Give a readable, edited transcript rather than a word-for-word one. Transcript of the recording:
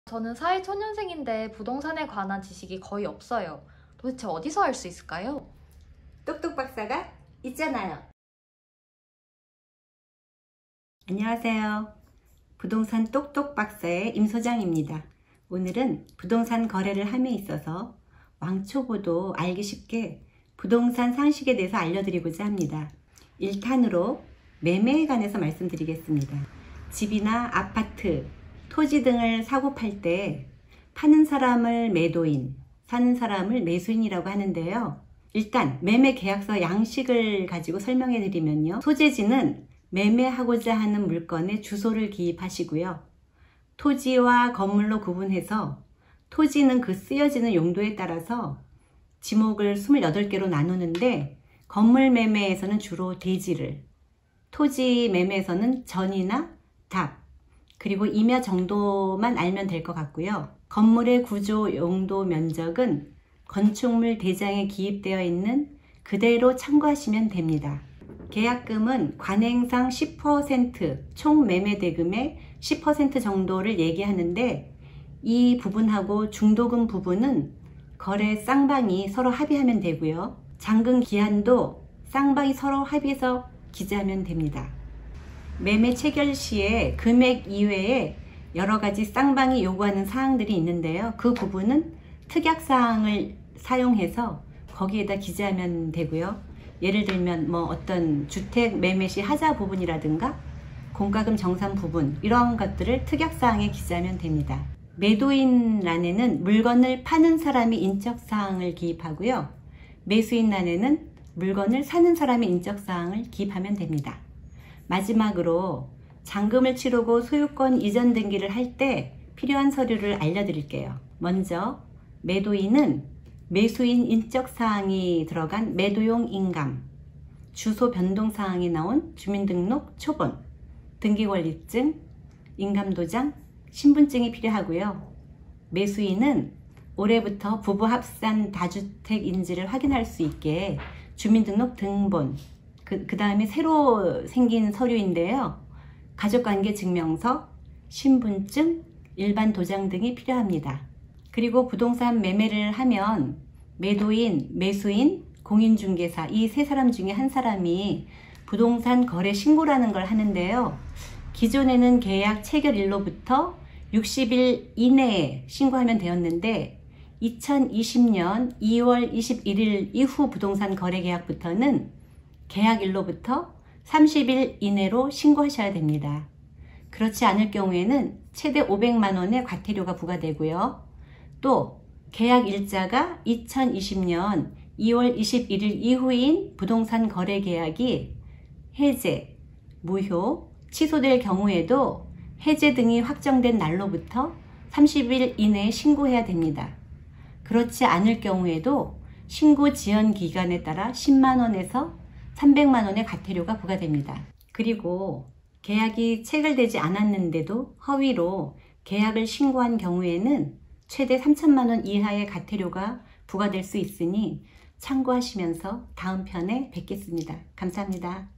저는 사회초년생인데 부동산에 관한 지식이 거의 없어요. 도대체 어디서 할 수 있을까요? 똑똑 박사가 있잖아요. 안녕하세요. 부동산 똑똑 박사의 임 소장입니다. 오늘은 부동산 거래를 함에 있어서 왕초보도 알기 쉽게 부동산 상식에 대해서 알려드리고자 합니다. 1탄으로 매매에 관해서 말씀드리겠습니다. 집이나 아파트, 토지 등을 사고 팔 때 파는 사람을 매도인, 사는 사람을 매수인이라고 하는데요. 일단 매매 계약서 양식을 가지고 설명해 드리면요. 소재지는 매매하고자 하는 물건의 주소를 기입하시고요. 토지와 건물로 구분해서 토지는 그 쓰여지는 용도에 따라서 지목을 28개로 나누는데 건물 매매에서는 주로 대지를, 토지 매매에서는 전이나 답, 그리고 임야 정도만 알면 될 것 같고요. 건물의 구조, 용도, 면적은 건축물 대장에 기입되어 있는 그대로 참고하시면 됩니다. 계약금은 관행상 10%, 총 매매 대금의 10% 정도를 얘기하는데 이 부분하고 중도금 부분은 거래 쌍방이 서로 합의하면 되고요. 잔금 기한도 쌍방이 서로 합의해서 기재하면 됩니다. 매매 체결 시에 금액 이외에 여러 가지 쌍방이 요구하는 사항들이 있는데요. 그 부분은 특약사항을 사용해서 거기에다 기재하면 되고요. 예를 들면 어떤 주택 매매 시 하자 부분이라든가 공과금 정산 부분, 이런 것들을 특약사항에 기재하면 됩니다. 매도인 란에는 물건을 파는 사람이 인적사항을 기입하고요. 매수인 란에는 물건을 사는 사람의 인적사항을 기입하면 됩니다. 마지막으로 잔금을 치르고 소유권 이전 등기를 할 때 필요한 서류를 알려드릴게요. 먼저 매도인은 매수인 인적사항이 들어간 매도용 인감, 주소 변동사항이 나온 주민등록 초본, 등기권리증, 인감도장, 신분증이 필요하고요. 매수인은 올해부터 부부 합산 다주택 인지를 확인할 수 있게 주민등록 등본, 그 다음에 새로 생긴 서류인데요. 가족관계 증명서, 신분증, 일반 도장 등이 필요합니다. 그리고 부동산 매매를 하면 매도인, 매수인, 공인중개사 이 세 사람 중에 한 사람이 부동산 거래 신고라는 걸 하는데요. 기존에는 계약 체결일로부터 60일 이내에 신고하면 되었는데 2020년 2월 21일 이후 부동산 거래 계약부터는 계약일로부터 30일 이내로 신고하셔야 됩니다. 그렇지 않을 경우에는 최대 500만 원의 과태료가 부과되고요. 또 계약일자가 2020년 2월 21일 이후인 부동산 거래 계약이 해제, 무효, 취소될 경우에도 해제 등이 확정된 날로부터 30일 이내에 신고해야 됩니다. 그렇지 않을 경우에도 신고 지연 기간에 따라 10만 원에서 300만 원의 과태료가 부과됩니다. 그리고 계약이 체결되지 않았는데도 허위로 계약을 신고한 경우에는 최대 3천만 원 이하의 과태료가 부과될 수 있으니 참고하시면서 다음 편에 뵙겠습니다. 감사합니다.